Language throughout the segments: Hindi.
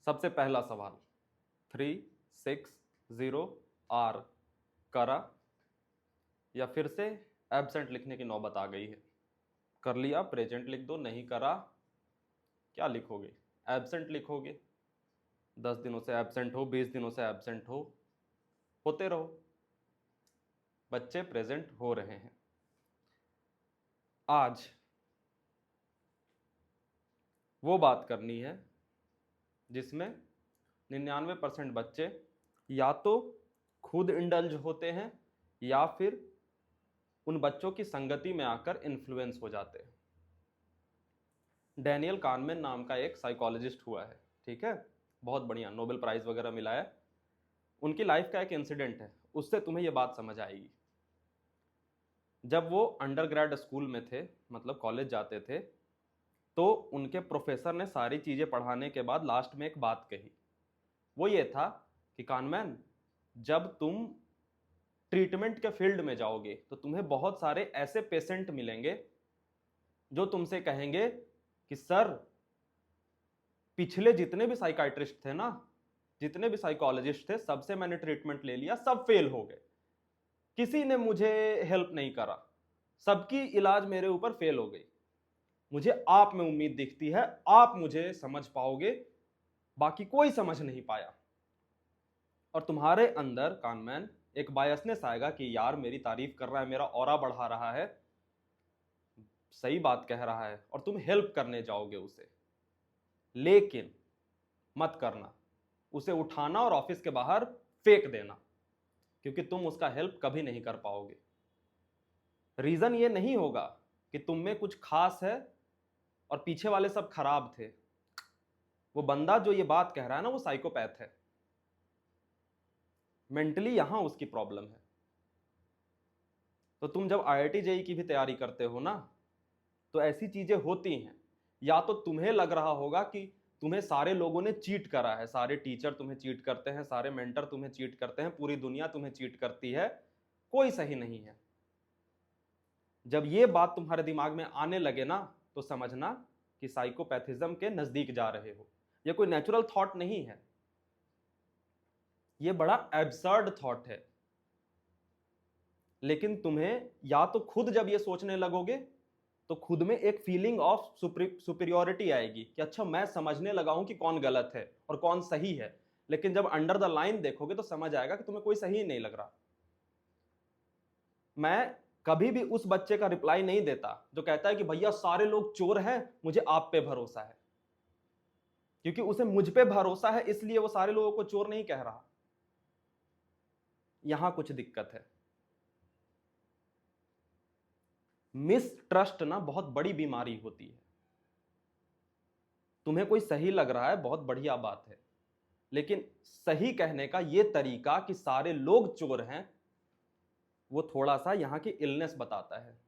सबसे पहला सवाल 360 आर करा या फिर से एब्सेंट लिखने की नौबत आ गई है। कर लिया प्रेजेंट लिख दो, नहीं करा क्या लिखोगे? एब्सेंट लिखोगे। 10 दिनों से एब्सेंट हो, 20 दिनों से एब्सेंट हो, होते रहो। बच्चे प्रेजेंट हो रहे हैं। आज वो बात करनी है जिसमें 99% बच्चे या तो खुद इंडल्ज होते हैं या फिर उन बच्चों की संगति में आकर इन्फ्लुएंस हो जाते हैं। डैनियल कानमैन नाम का एक साइकोलॉजिस्ट हुआ है, ठीक है, बहुत बढ़िया, नोबेल प्राइज वगैरह मिला है। उनकी लाइफ का एक इंसिडेंट है, उससे तुम्हें यह बात समझ आएगी। जब वो अंडरग्रेड स्कूल में थे, मतलब कॉलेज जाते थे, तो उनके प्रोफेसर ने सारी चीजें पढ़ाने के बाद लास्ट में एक बात कही। वो ये था कि कानमैन, जब तुम ट्रीटमेंट के फील्ड में जाओगे तो तुम्हें बहुत सारे ऐसे पेशेंट मिलेंगे जो तुमसे कहेंगे कि सर, पिछले जितने भी साइकाइट्रिस्ट थे ना, जितने भी साइकोलॉजिस्ट थे, सबसे मैंने ट्रीटमेंट ले लिया, सब फेल हो गए, किसी ने मुझे हेल्प नहीं करा, सबकी इलाज मेरे ऊपर फेल हो गई। मुझे आप में उम्मीद दिखती है, आप मुझे समझ पाओगे, बाकी कोई समझ नहीं पाया। और तुम्हारे अंदर कानमैन एक बायसनेस आएगा कि यार मेरी तारीफ कर रहा है, मेरा ऑरा बढ़ा रहा है, सही बात कह रहा है, और तुम हेल्प करने जाओगे उसे। लेकिन मत करना, उसे उठाना और ऑफिस के बाहर फेंक देना, क्योंकि तुम उसका हेल्प कभी नहीं कर पाओगे। रीजन ये नहीं होगा कि तुम में कुछ खास है और पीछे वाले सब खराब थे। वो बंदा जो ये बात कह रहा है ना, वो साइकोपैथ है, मेंटली यहां उसकी प्रॉब्लम है। तो तुम जब IIT JEE की भी तैयारी करते हो ना, तो ऐसी चीजें होती हैं। या तो तुम्हें लग रहा होगा कि तुम्हें सारे लोगों ने चीट करा है, सारे टीचर तुम्हें चीट करते हैं, सारे मेंटर तुम्हें चीट करते हैं, पूरी दुनिया तुम्हें चीट करती है, कोई सही नहीं है। जब ये बात तुम्हारे दिमाग में आने लगे ना, तो समझना कि साइकोपैथिज्म के नजदीक जा रहे हो। ये कोई नेचुरल थॉट नहीं है, ये बड़ा एब्सर्ड थॉट है। लेकिन तुम्हें या तो खुद जब ये सोचने लगोगे तो खुद में एक फीलिंग ऑफ सुपीरियोरिटी आएगी कि अच्छा, मैं समझने लगा हूं कि कौन गलत है और कौन सही है। लेकिन जब अंडर द लाइन देखोगे तो समझ आएगा कि तुम्हें कोई सही नहीं लग रहा। मैं कभी भी उस बच्चे का रिप्लाई नहीं देता जो कहता है कि भैया सारे लोग चोर हैं, मुझे आप पे भरोसा है, क्योंकि उसे मुझ पे भरोसा है, इसलिए वो सारे लोगों को चोर नहीं कह रहा। यहां कुछ दिक्कत है। मिसट्रस्ट ना बहुत बड़ी बीमारी होती है। तुम्हें कोई सही लग रहा है, बहुत बढ़िया बात है, लेकिन सही कहने का यह तरीका कि सारे लोग चोर हैं, वो थोड़ा सा यहां की इलनेस बताता है।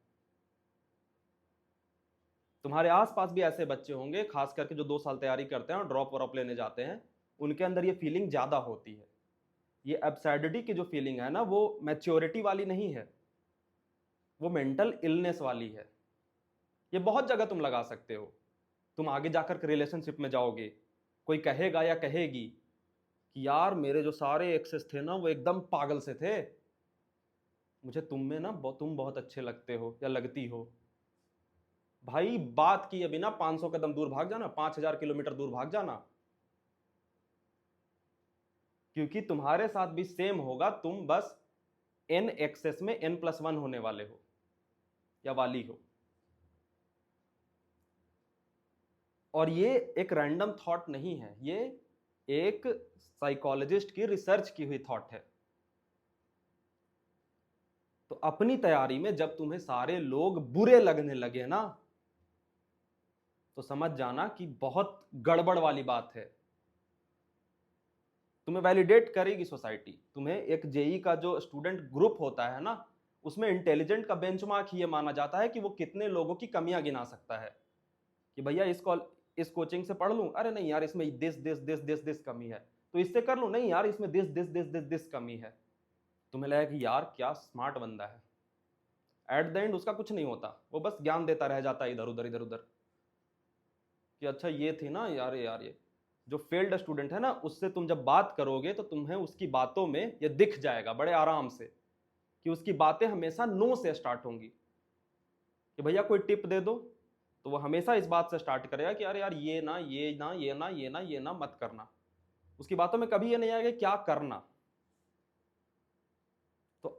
तुम्हारे आसपास भी ऐसे बच्चे होंगे, खास करके जो 2 साल तैयारी करते हैं और ड्रॉप वॉप लेने जाते हैं, उनके अंदर ये फीलिंग ज्यादा होती है। ये एब्सर्डिटी की जो फीलिंग है ना, वो मैच्योरिटी वाली नहीं है, वो मेंटल इलनेस वाली है। ये बहुत जगह तुम लगा सकते हो। तुम आगे जाकर रिलेशनशिप में जाओगे, कोई कहेगा या कहेगी कि यार मेरे जो सारे एक्सेस थे ना, वो एकदम पागल से थे, मुझे तुम में ना तुम बहुत अच्छे लगते हो या लगती हो। भाई बात किए बिना 500 कदम दूर भाग जाना, 5000 किलोमीटर दूर भाग जाना, क्योंकि तुम्हारे साथ भी सेम होगा। तुम बस n एक्सेस में n+1 होने वाले हो या वाली हो। और ये एक रैंडम थॉट नहीं है, ये एक साइकोलॉजिस्ट की रिसर्च की हुई थॉट है। तो अपनी तैयारी में जब तुम्हें सारे लोग बुरे लगने लगे ना, तो समझ जाना कि बहुत गड़बड़ वाली बात है। तुम्हें वैलिडेट करेगी सोसाइटी। तुम्हें एक जेई का जो स्टूडेंट ग्रुप होता है ना, उसमें इंटेलिजेंट का बेंचमार्क ये माना जाता है कि वो कितने लोगों की कमियां गिना सकता है। कि भैया इस कोचिंग से पढ़ लूं, अरे नहीं यार इसमें दिस कमी है, तो इससे कर लूं, नहीं यार इसमें दिस कमी है। तुम्हें लगा कि यार क्या स्मार्ट बंदा है, एट द एंड उसका कुछ नहीं होता, वो बस ज्ञान देता रह जाता है इधर उधर इधर उधर, कि अच्छा ये थी ना यार, ये जो फेल्ड स्टूडेंट है ना, उससे तुम जब बात करोगे तो तुम्हें उसकी बातों में ये दिख जाएगा बड़े आराम से कि उसकी बातें हमेशा नो से स्टार्ट होंगी कि भैया कोई टिप दे दो, तो वो हमेशा इस बात से स्टार्ट करेगा कि अरे यार ये ना ये ना ये ना ये ना ये ना मत करना। उसकी बातों में कभी ये नहीं आएगा क्या करना। तो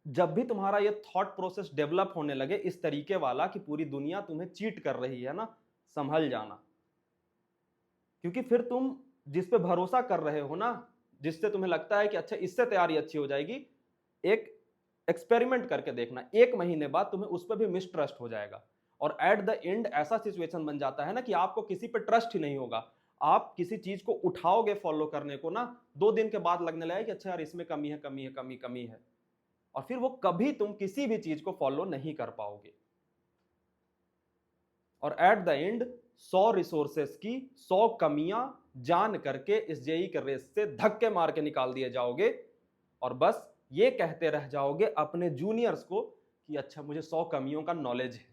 जब भी तुम्हारा ये थॉट प्रोसेस डेवलप होने लगे इस तरीके वाला कि पूरी दुनिया तुम्हें चीट कर रही है ना, संभल जाना। क्योंकि फिर तुम जिस पे भरोसा कर रहे हो ना, जिससे तुम्हें लगता है कि अच्छा इससे तैयारी अच्छी हो जाएगी, एक एक्सपेरिमेंट करके देखना, 1 महीने बाद तुम्हें उस पर भी मिसट्रस्ट हो जाएगा और एट द एंड ऐसा सिचुएशन बन जाता है ना कि आपको किसी पे ट्रस्ट ही नहीं होगा। आप किसी चीज को उठाओगे फॉलो करने को ना, 2 दिन के बाद लगने लगेगा कि अच्छा यार इसमें कमी है कमी है कमी कमी है, और फिर वो कभी तुम किसी भी चीज को फॉलो नहीं कर पाओगे। और एट द एंड 100 रिसोर्सेस की 100 कमियां जान करके इस जेई के रेस से धक्के मार के निकाल दिए जाओगे और बस ये कहते रह जाओगे अपने जूनियर्स को कि अच्छा मुझे 100 कमियों का नॉलेज है।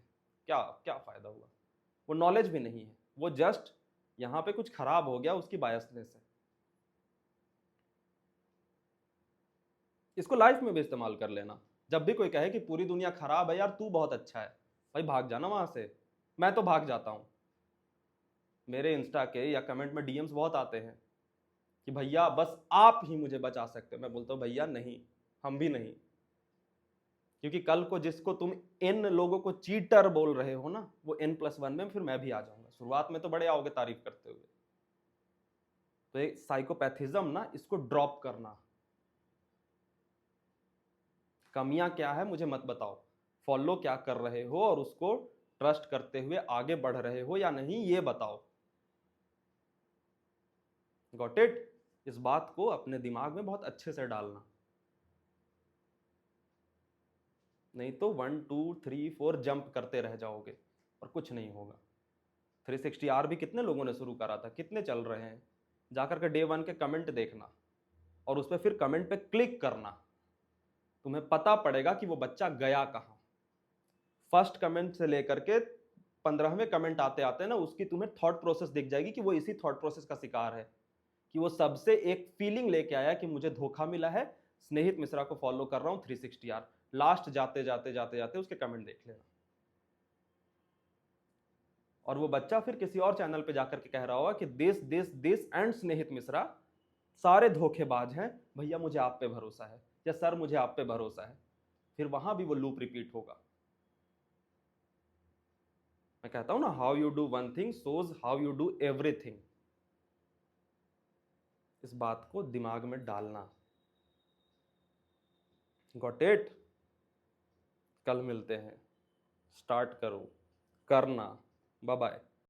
क्या क्या फायदा हुआ? वो नॉलेज भी नहीं है, वो जस्ट यहां पे कुछ खराब हो गया उसकी बायसनेस है। इसको लाइफ में भी इस्तेमाल कर लेना। जब भी कोई कहे कि पूरी दुनिया खराब है यार तू बहुत अच्छा है, भाई भाग जाना वहां से। मैं तो भाग जाता हूं। मेरे इंस्टा के या कमेंट में डीएम्स बहुत आते हैं कि भैया बस आप ही मुझे बचा सकते हो। मैं बोलता हूं भैया नहीं, हम भी नहीं। क्योंकि कल को जिसको तुम इन लोगों को चीटर बोल रहे हो ना, वो N+1 में फिर मैं भी आ जाऊंगा। शुरुआत में तो बड़े आओगे तारीफ करते हुए। तो ये साइकोपैथिज्म ना, इसको ड्रॉप करना। कमियां क्या है मुझे मत बताओ, फॉलो क्या कर रहे हो और उसको ट्रस्ट करते हुए आगे बढ़ रहे हो या नहीं ये बताओ। Got it? इस बात को अपने दिमाग में बहुत अच्छे से डालना, नहीं तो 1 2 3 4 जंप करते रह जाओगे और कुछ नहीं होगा। 360R भी कितने लोगों ने शुरू करा था, कितने चल रहे हैं? जाकर के डे 1 के कमेंट देखना और उस पर फिर कमेंट पे क्लिक करना, तुम्हें पता पड़ेगा कि वो बच्चा गया कहां। फर्स्ट कमेंट से लेकर के 15वें कमेंट आते आते ना, उसकी तुम्हें थॉट प्रोसेस दिख जाएगी कि वो इसी थॉट प्रोसेस का शिकार है कि वो सबसे एक फीलिंग लेके आया कि मुझे धोखा मिला है, स्नेहित मिश्रा को फॉलो कर रहा हूं 360R। लास्ट जाते जाते जाते जाते उसके कमेंट देख लेना, और वो बच्चा फिर किसी और चैनल पे जाकर के कह रहा होगा कि दिस एंड स्नेहित मिश्रा सारे धोखेबाज हैं, भैया मुझे आप पे भरोसा है, या सर मुझे आप पे भरोसा है। फिर वहां भी वो लूप रिपीट होगा। मैं कहता हूं ना, how you do one thing shows how you do everything. इस बात को दिमाग में डालना। Got it? कल मिलते हैं। स्टार्ट करो करना। Bye bye.